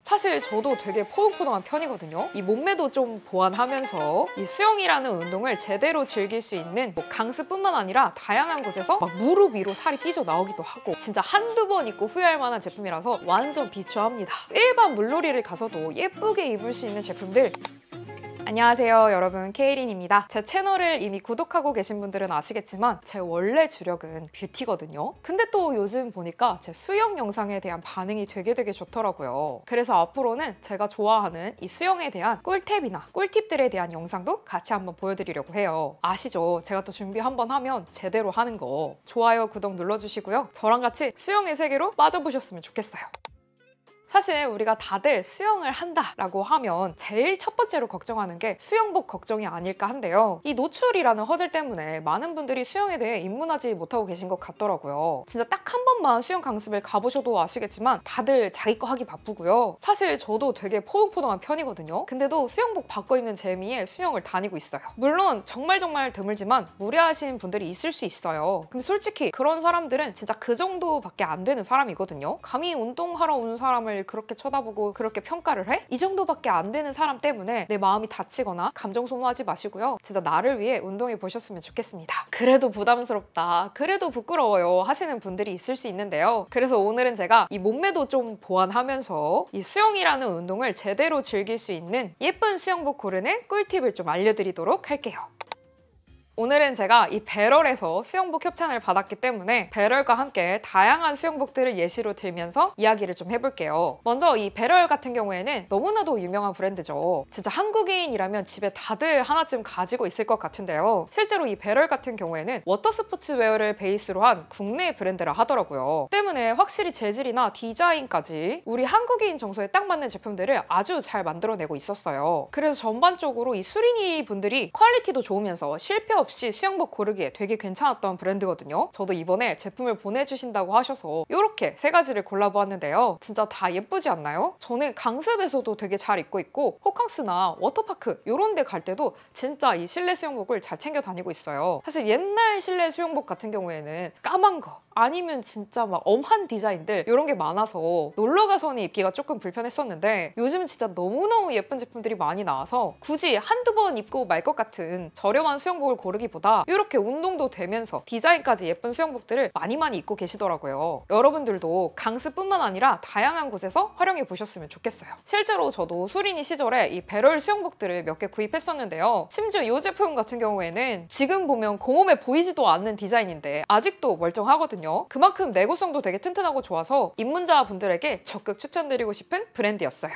사실 저도 되게 포동포동한 편이거든요. 이 몸매도 좀 보완하면서 이 수영이라는 운동을 제대로 즐길 수 있는 강습뿐만 아니라 다양한 곳에서 막 무릎 위로 살이 삐져나오기도 하고 진짜 한두 번 입고 후회할 만한 제품이라서 완전 비추합니다. 일반 물놀이를 가서도 예쁘게 입을 수 있는 제품들. 안녕하세요 여러분, 케이린입니다. 제 채널을 이미 구독하고 계신 분들은 아시겠지만 제 원래 주력은 뷰티거든요. 근데 또 요즘 보니까 제 수영 영상에 대한 반응이 되게 좋더라고요. 그래서 앞으로는 제가 좋아하는 이 수영에 대한 꿀팁이나 꿀팁들에 대한 영상도 같이 한번 보여드리려고 해요. 아시죠? 제가 또 준비 한번 하면 제대로 하는 거. 좋아요, 구독 눌러주시고요. 저랑 같이 수영의 세계로 빠져보셨으면 좋겠어요. 사실 우리가 다들 수영을 한다라고 하면 제일 첫 번째로 걱정하는 게 수영복 걱정이 아닐까 한데요. 이 노출이라는 허들 때문에 많은 분들이 수영에 대해 입문하지 못하고 계신 것 같더라고요. 진짜 딱 한 번만 수영 강습을 가보셔도 아시겠지만 다들 자기 거 하기 바쁘고요. 사실 저도 되게 포동포동한 편이거든요. 근데도 수영복 바꿔 입는 재미에 수영을 다니고 있어요. 물론 정말 드물지만 무례하신 분들이 있을 수 있어요. 근데 솔직히 그런 사람들은 진짜 그 정도밖에 안 되는 사람이거든요. 감히 운동하러 온 사람을 그렇게 쳐다보고 그렇게 평가를 해? 이 정도밖에 안 되는 사람 때문에 내 마음이 다치거나 감정 소모하지 마시고요. 진짜 나를 위해 운동해 보셨으면 좋겠습니다. 그래도 부담스럽다, 그래도 부끄러워요 하시는 분들이 있을 수 있는데요. 그래서 오늘은 제가 이 몸매도 좀 보완하면서 이 수영이라는 운동을 제대로 즐길 수 있는 예쁜 수영복 고르는 꿀팁을 좀 알려드리도록 할게요. 오늘은 제가 이 배럴에서 수영복 협찬을 받았기 때문에 배럴과 함께 다양한 수영복들을 예시로 들면서 이야기를 좀 해볼게요. 먼저 이 배럴 같은 경우에는 너무나도 유명한 브랜드죠. 진짜 한국인이라면 집에 다들 하나쯤 가지고 있을 것 같은데요. 실제로 이 배럴 같은 경우에는 워터스포츠웨어를 베이스로 한 국내 브랜드라 하더라고요. 때문에 확실히 재질이나 디자인까지 우리 한국인 정서에 딱 맞는 제품들을 아주 잘 만들어내고 있었어요. 그래서 전반적으로 이 수린이 분들이 퀄리티도 좋으면서 실패 없이 수영복 고르기에 되게 괜찮았던 브랜드거든요. 저도 이번에 제품을 보내주신다고 하셔서 이렇게 세 가지를 골라보았는데요. 진짜 다 예쁘지 않나요? 저는 강습에서도 되게 잘 입고 있고 호캉스나 워터파크 이런 데 갈 때도 진짜 이 실내 수영복을 잘 챙겨 다니고 있어요. 사실 옛날 실내 수영복 같은 경우에는 까만 거 아니면 진짜 막 엄한 디자인들 이런 게 많아서 놀러가서는 입기가 조금 불편했었는데 요즘은 진짜 너무너무 예쁜 제품들이 많이 나와서 굳이 한두 번 입고 말 것 같은 저렴한 수영복을 고르기보다 이렇게 운동도 되면서 디자인까지 예쁜 수영복들을 많이 입고 계시더라고요. 여러분들도 강습뿐만 아니라 다양한 곳에서 활용해 보셨으면 좋겠어요. 실제로 저도 수린이 시절에 이 배럴 수영복들을 몇 개 구입했었는데요. 심지어 이 제품 같은 경우에는 지금 보면 공홈해 보이지도 않는 디자인인데 아직도 멀쩡하거든요. 그만큼 내구성도 되게 튼튼하고 좋아서 입문자분들에게 적극 추천드리고 싶은 브랜드였어요.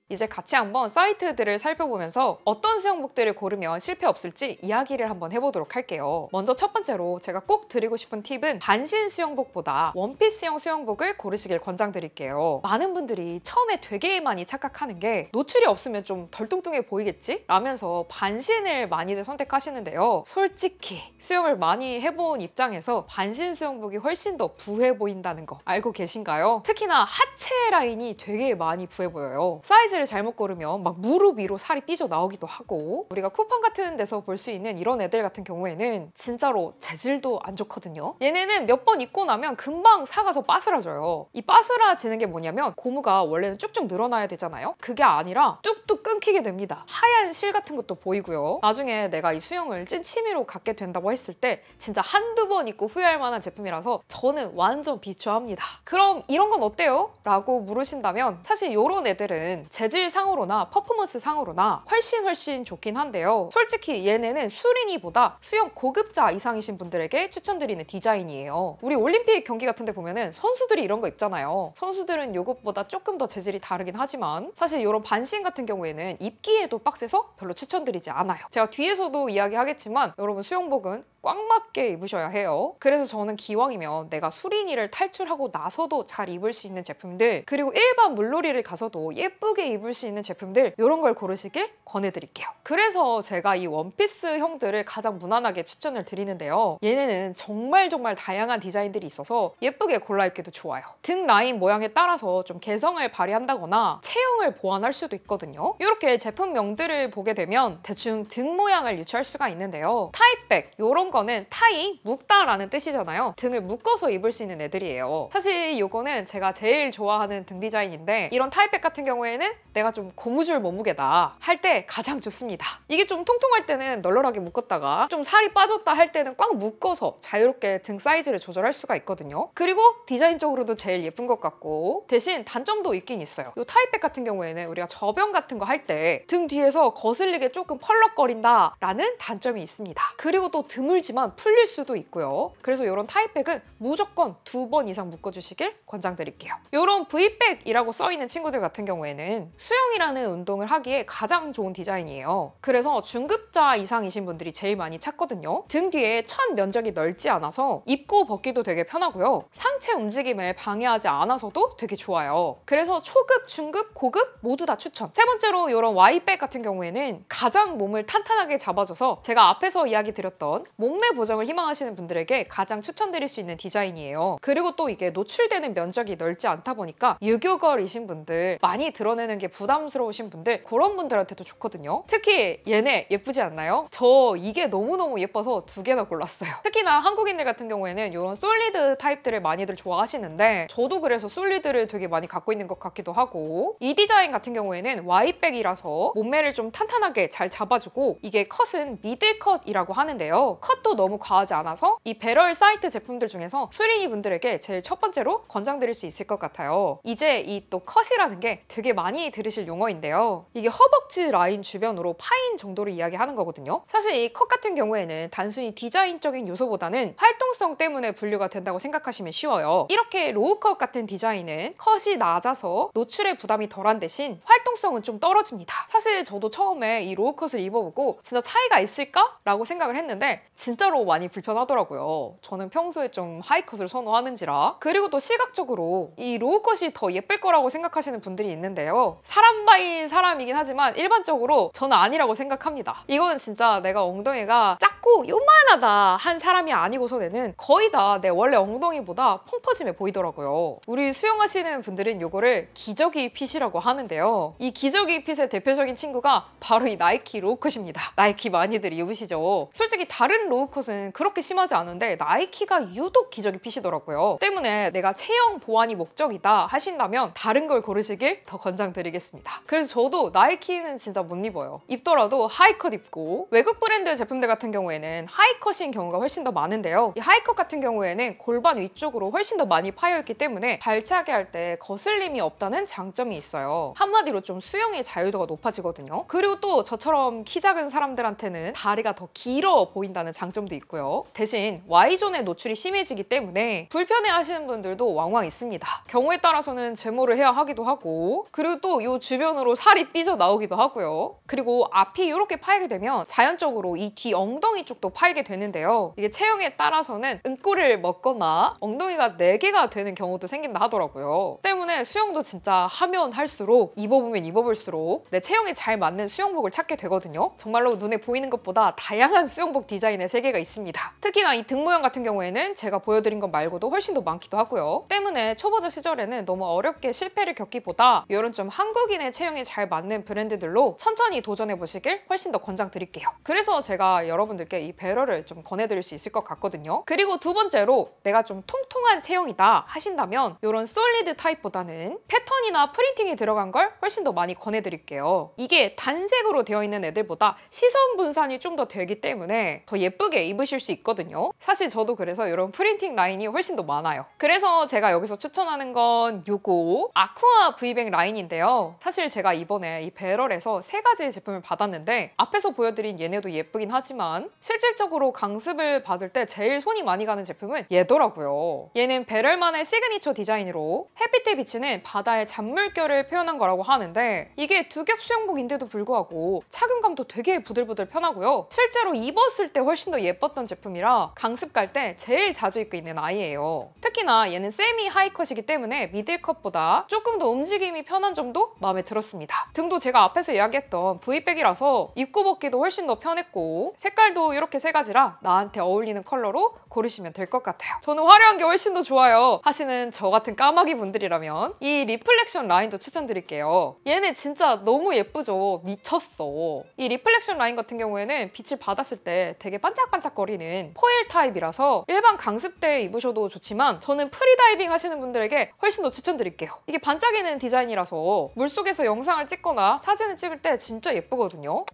이제 같이 한번 사이트들을 살펴보면서 어떤 수영복들을 고르면 실패 없을지 이야기를 한번 해보도록 할게요. 먼저 첫 번째로 제가 꼭 드리고 싶은 팁은 반신 수영복보다 원피스형 수영복을 고르시길 권장드릴게요. 많은 분들이 처음에 되게 많이 착각하는 게 노출이 없으면 좀 덜 뚱뚱해 보이겠지? 라면서 반신을 많이들 선택하시는데요. 솔직히 수영을 많이 해본 입장에서 반신 수영복이 훨씬 더 부해 보인다는 거 알고 계신가요? 특히나 하체 라인이 되게 많이 부해 보여요. 사이즈를 잘못 고르면 막 무릎 위로 살이 삐져나오기도 하고 우리가 쿠팡 같은 데서 볼 수 있는 이런 애들 같은 경우에는 진짜로 재질도 안 좋거든요. 얘네는 몇 번 입고 나면 금방 사가서 빠스라져요. 이 빠스라지는 게 뭐냐면 고무가 원래는 쭉쭉 늘어나야 되잖아요. 그게 아니라 뚝뚝 끊기게 됩니다. 하얀 실 같은 것도 보이고요. 나중에 내가 이 수영을 찐 취미로 갖게 된다고 했을 때 진짜 한두 번 입고 후회할 만한 제품이라서 저는 완전 비추합니다. 그럼 이런 건 어때요? 라고 물으신다면 사실 이런 애들은 재질상으로나 퍼포먼스 상으로나 훨씬 좋긴 한데요. 솔직히 얘네는 수린이보다 수영 고급자 이상이신 분들에게 추천드리는 디자인이에요. 우리 올림픽 경기 같은 데 보면은 선수들이 이런 거 입잖아요. 선수들은 이것보다 조금 더 재질이 다르긴 하지만 사실 이런 반신 같은 경우에는 입기에도 빡세서 별로 추천드리지 않아요. 제가 뒤에서도 이야기하겠지만 여러분 수영복은 꽉 맞게 입으셔야 해요. 그래서 저는 기왕이면 내가 수린이를 탈출하고 나서도 잘 입을 수 있는 제품들 그리고 일반 물놀이를 가서도 예쁘게 입을 수 있는 제품들 이런 걸 고르시길 권해드릴게요. 그래서 제가 이 원피스 형들을 가장 무난하게 추천을 드리는데요. 얘네는 정말 다양한 디자인들이 있어서 예쁘게 골라 입기도 좋아요. 등 라인 모양에 따라서 좀 개성을 발휘한다거나 체형을 보완할 수도 있거든요. 이렇게 제품명들을 보게 되면 대충 등 모양을 유추할 수가 있는데요. 타입백 이런 거는 타이, 묶다라는 뜻이잖아요. 등을 묶어서 입을 수 있는 애들이에요. 사실 이거는 제가 제일 좋아하는 등 디자인인데 이런 타이백 같은 경우에는 내가 좀 고무줄 몸무게다 할 때 가장 좋습니다. 이게 좀 통통할 때는 널널하게 묶었다가 좀 살이 빠졌다 할 때는 꽉 묶어서 자유롭게 등 사이즈를 조절할 수가 있거든요. 그리고 디자인적으로도 제일 예쁜 것 같고 대신 단점도 있긴 있어요. 이 타이백 같은 경우에는 우리가 저병 같은 거 할 때 등 뒤에서 거슬리게 조금 펄럭거린다 라는 단점이 있습니다. 그리고 또 드물지만 풀릴 수도 있고요. 그래서 이런 타이백은 무조건 2번 이상 묶어주시길 권장드릴게요. 이런 V백이라고 써있는 친구들 같은 경우에는 수영이라는 운동을 하기에 가장 좋은 디자인이에요. 그래서 중급자 이상이신 분들이 제일 많이 찾거든요. 등 뒤에 천 면적이 넓지 않아서 입고 벗기도 되게 편하고요. 상체 움직임을 방해하지 않아서도 되게 좋아요. 그래서 초급, 중급, 고급 모두 다 추천. 세 번째로 이런 Y백 같은 경우에는 가장 몸을 탄탄하게 잡아줘서 제가 앞에서 이야기 드렸던 몸매 보정을 희망하시는 분들에게 가장 추천드릴 수 있는 디자인이에요. 그리고 또 이게 노출되는 면적이 넓지 않다 보니까 유교걸이신 분들, 많이 드러내는 게 부담스러우신 분들, 그런 분들한테도 좋거든요. 특히 얘네 예쁘지 않나요? 저 이게 너무너무 예뻐서 2개나 골랐어요. 특히나 한국인들 같은 경우에는 이런 솔리드 타입들을 많이들 좋아하시는데 저도 그래서 솔리드를 되게 많이 갖고 있는 것 같기도 하고 이 디자인 같은 경우에는 Y백이라서 몸매를 좀 탄탄하게 잘 잡아주고 이게 컷은 미들컷이라고 하는데요. 컷도 너무 과하지 않아서 이 배럴 사이트 제품들 중에서 수린이 분들에게 제일 첫 번째로 권장드릴 수 있을 것 같아요. 이제 이 또 컷이라는 게 되게 많이 들으실 용어인데요. 이게 허벅지 라인 주변으로 파인 정도를 이야기하는 거거든요. 사실 이 컷 같은 경우에는 단순히 디자인적인 요소보다는 활동성 때문에 분류가 된다고 생각하시면 쉬워요. 이렇게 로우컷 같은 디자인은 컷이 낮아서 노출의 부담이 덜한 대신 활동성은 좀 떨어집니다. 사실 저도 처음에 이 로우컷을 입어보고 진짜 차이가 있을까? 라고 생각을 했는데 진짜로 많이 불편하더라고요. 저는 평소에 좀 하이컷을 선호하는지라. 그리고 또 시각적으로 이 로우컷이 더 예쁠 거라고 생각하시는 분들이 있는데요. 사람 바인 사람이긴 하지만 일반적으로 저는 아니라고 생각합니다. 이거는 진짜 내가 엉덩이가 작고 요만하다 한 사람이 아니고서는 거의 다 내 원래 엉덩이보다 펑퍼짐해 보이더라고요. 우리 수영하시는 분들은 이거를 기저귀 핏이라고 하는데요. 이 기저귀 핏의 대표적인 친구가 바로 이 나이키 로우컷입니다. 나이키 많이들 입으시죠? 솔직히 다른 로우컷은 그렇게 심하지 않은데 나이키가 유독 기저귀 핏이더라고요. 때문에 내가 체형 보완이 목적이다 하신다면 다른 걸 고르시길 더 권장드리겠습니다. 그래서 저도 나이키는 진짜 못 입어요. 입더라도 하이컷 입고 외국 브랜드 제품들 같은 경우에는 하이컷인 경우가 훨씬 더 많은데요. 이 하이컷 같은 경우에는 골반 위쪽으로 훨씬 더 많이 파여있기 때문에 발차기 할 때 거슬림이 없다는 장점이 있어요. 한마디로 좀 수영의 자유도가 높아지거든요. 그리고 또 저처럼 키 작은 사람들한테는 다리가 더 길어 보인다는 장점도 있고요. 대신 Y존의 노출이 심해지기 때문에 불편해하시는 분들도 왕왕 있습니다. 경우에 따라서는 제모를 해야 하기도 하고 그리고 또 이 주변으로 살이 삐져나오기도 하고요. 그리고 앞이 이렇게 파이게 되면 자연적으로 이 뒤 엉덩이 쪽도 파이게 되는데요. 이게 체형에 따라서는 응꼬를 먹거나 엉덩이가 4개가 되는 경우도 생긴다 하더라고요. 때문에 수영도 진짜 하면 할수록 입어보면 입어볼수록 내 체형에 잘 맞는 수영복을 찾게 되거든요. 정말로 눈에 보이는 것보다 다양한 수영복 디자인의 세계가 있습니다. 특히나 이 등 모양 같은 경우에는 제가 보여드린 것 말고도 훨씬 더 많기도 하고요. 때문에 초보자 시절에는 너무 어렵게 실패를 겪기보다 이런 좀 한국인의 체형에 잘 맞는 브랜드들로 천천히 도전해보시길 훨씬 더 권장드릴게요. 그래서 제가 여러분들께 이 배럴을 좀 권해드릴 수 있을 것 같거든요. 그리고 두 번째로 내가 좀 통통한 체형이다 하신다면 이런 솔리드 타입보다는 패턴이나 프린팅이 들어간 걸 훨씬 더 많이 권해드릴게요. 이게 단색으로 되어 있는 애들보다 시선 분산이 좀 더 되기 때문에 더 예쁘게 입으실 수 있거든요. 사실 저도 그래서 이런 프린팅 라인이 훨씬 더 많아요. 그래서 제가 여기서 추천하는 건 요거 아쿠아 V백 라인인데요. 사실 제가 이번에 이 배럴에서 3가지의 제품을 받았는데 앞에서 보여드린 얘네도 예쁘긴 하지만 실질적으로 강습을 받을 때 제일 손이 많이 가는 제품은 얘더라고요. 얘는 배럴만의 시그니처 디자인으로 햇빛에 비치는 바다의 잔물결을 표현한 거라고 하는데 이게 2겹 수영복인데도 불구하고 착용감도 되게 부들부들 편하고요. 실제로 입었을 때 훨씬 더 예뻤던 제품이라 강습 갈 때 제일 자주 입고 있는 아이예요. 특히나 얘는 세미 하이컷이기 때문에 미들컷보다 조금 더 움직임이 편한 점도 마음에 들었습니다. 등도 제가 앞에서 이야기했던 V백이라서 입고 벗기도 훨씬 더 편했고 색깔도 이렇게 3가지라 나한테 어울리는 컬러로 고르시면 될 것 같아요. 저는 화려한 게 훨씬 더 좋아요 하시는 저 같은 까마귀 분들이라면 이 리플렉션 라인도 추천드릴게요. 얘네 진짜 너무 예쁘죠? 미쳤어. 이 리플렉션 라인 같은 경우에는 빛을 받았을 때 되게 반짝반짝거리는 포일 타입이라서 일반 강습대에 입으셔도 좋지만 저는 프리다이빙 하시는 분들에게 훨씬 더 추천드릴게요. 이게 반짝이는 디자인이라서 물속에서 영상을 찍거나 사진을 찍을 때 진짜 예쁘거든요.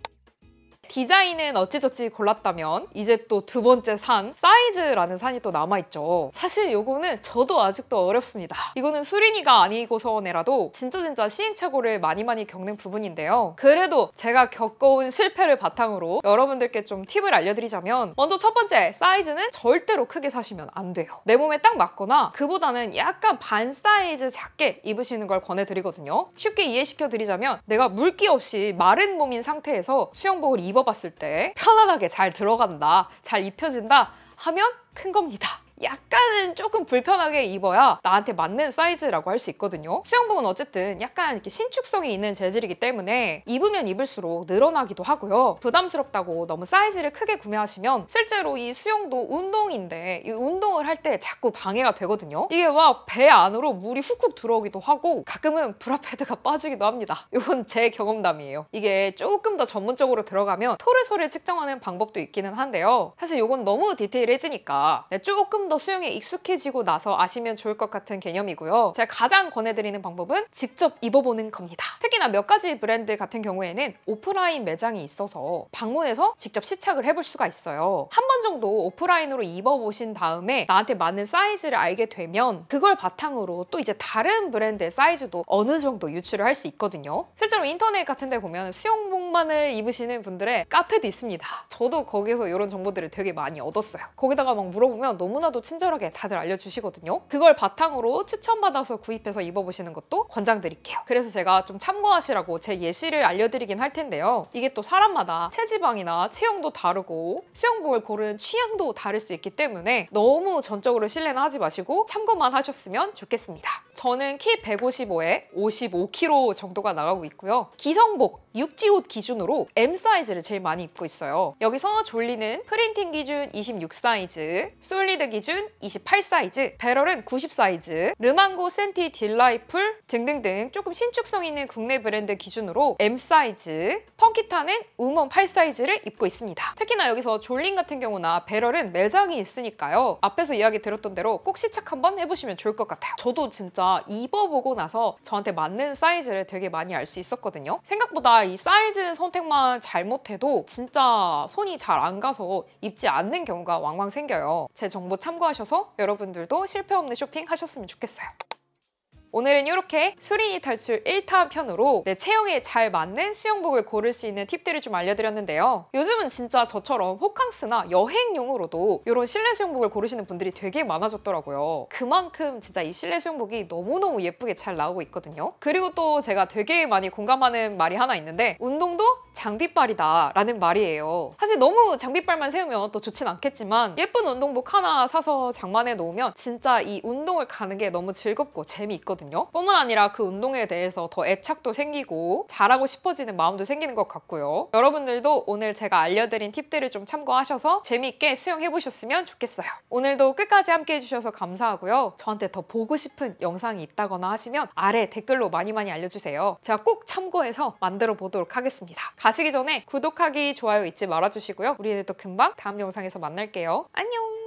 디자인은 어찌저찌 골랐다면 이제 또 두 번째 산, 사이즈라는 산이 또 남아있죠. 사실 요거는 저도 아직도 어렵습니다. 이거는 수린이가 아니고서내라도 진짜 시행착오를 많이 겪는 부분인데요. 그래도 제가 겪어온 실패를 바탕으로 여러분들께 좀 팁을 알려드리자면, 먼저 첫 번째, 사이즈는 절대로 크게 사시면 안 돼요. 내 몸에 딱 맞거나 그보다는 약간 반 사이즈 작게 입으시는 걸 권해드리거든요. 쉽게 이해시켜드리자면, 내가 물기 없이 마른 몸인 상태에서 수영복을 입어봤을 때 편안하게 잘 들어간다, 잘 입혀진다 하면 큰 겁니다. 약간은 조금 불편하게 입어야 나한테 맞는 사이즈라고 할 수 있거든요. 수영복은 어쨌든 약간 이렇게 신축성이 있는 재질이기 때문에 입으면 입을수록 늘어나기도 하고요. 부담스럽다고 너무 사이즈를 크게 구매하시면 실제로 이 수영도 운동인데 이 운동을 할 때 자꾸 방해가 되거든요. 이게 막 배 안으로 물이 훅훅 들어오기도 하고 가끔은 브라패드가 빠지기도 합니다. 이건 제 경험담이에요. 이게 조금 더 전문적으로 들어가면 토르소를 측정하는 방법도 있기는 한데요. 사실 이건 너무 디테일해지니까 조금 더 수영에 익숙해지고 나서 아시면 좋을 것 같은 개념이고요. 제가 가장 권해드리는 방법은 직접 입어보는 겁니다. 특히나 몇 가지 브랜드 같은 경우에는 오프라인 매장이 있어서 방문해서 직접 시착을 해볼 수가 있어요. 한 번 정도 오프라인으로 입어보신 다음에 나한테 맞는 사이즈를 알게 되면 그걸 바탕으로 또 이제 다른 브랜드의 사이즈도 어느 정도 유추를 할 수 있거든요. 실제로 인터넷 같은 데 보면 수영복만을 입으시는 분들의 카페도 있습니다. 저도 거기서 이런 정보들을 되게 많이 얻었어요. 거기다가 막 물어보면 너무나도 친절하게 다들 알려주시거든요. 그걸 바탕으로 추천받아서 구입해서 입어보시는 것도 권장드릴게요. 그래서 제가 좀 참고하시라고 제 예시를 알려드리긴 할 텐데요. 이게 또 사람마다 체지방이나 체형도 다르고 수영복을 고르는 취향도 다를 수 있기 때문에 너무 전적으로 신뢰는 하지 마시고 참고만 하셨으면 좋겠습니다. 저는 키 155에 55kg 정도가 나가고 있고요. 기성복, 육지옷 기준으로 M 사이즈를 제일 많이 입고 있어요. 여기서 졸리는 프린팅 기준 26 사이즈, 솔리드 기준 28 사이즈, 배럴은 90 사이즈, 르망고, 센티, 딜라이풀 등등등 조금 신축성 있는 국내 브랜드 기준으로 M 사이즈, 펑키타는 우먼 8 사이즈를 입고 있습니다. 특히나 여기서 졸린 같은 경우나 배럴은 매장이 있으니까요. 앞에서 이야기 드렸던 대로 꼭 시착 한번 해보시면 좋을 것 같아요. 저도 진짜 입어보고 나서 저한테 맞는 사이즈를 되게 많이 알 수 있었거든요. 생각보다 이 사이즈 선택만 잘못해도 진짜 손이 잘 안 가서 입지 않는 경우가 왕왕 생겨요. 제 정보 참고하셔서 여러분들도 실패 없는 쇼핑 하셨으면 좋겠어요. 오늘은 이렇게 수린이 탈출 1탄 편으로 내 체형에 잘 맞는 수영복을 고를 수 있는 팁들을 좀 알려드렸는데요. 요즘은 진짜 저처럼 호캉스나 여행용으로도 이런 실내 수영복을 고르시는 분들이 되게 많아졌더라고요. 그만큼 진짜 이 실내 수영복이 너무너무 예쁘게 잘 나오고 있거든요. 그리고 또 제가 되게 많이 공감하는 말이 하나 있는데, 운동도 장비빨이다 라는 말이에요. 사실 너무 장비빨만 세우면 또 좋진 않겠지만 예쁜 운동복 하나 사서 장만해 놓으면 진짜 이 운동을 가는 게 너무 즐겁고 재미있거든요. 뿐만 아니라 그 운동에 대해서 더 애착도 생기고 잘하고 싶어지는 마음도 생기는 것 같고요. 여러분들도 오늘 제가 알려드린 팁들을 좀 참고하셔서 재미있게 수영해보셨으면 좋겠어요. 오늘도 끝까지 함께 해주셔서 감사하고요. 저한테 더 보고 싶은 영상이 있다거나 하시면 아래 댓글로 많이 알려주세요. 제가 꼭 참고해서 만들어 보도록 하겠습니다. 가시기 전에 구독하기, 좋아요 잊지 말아주시고요. 우리는 또 금방 다음 영상에서 만날게요. 안녕!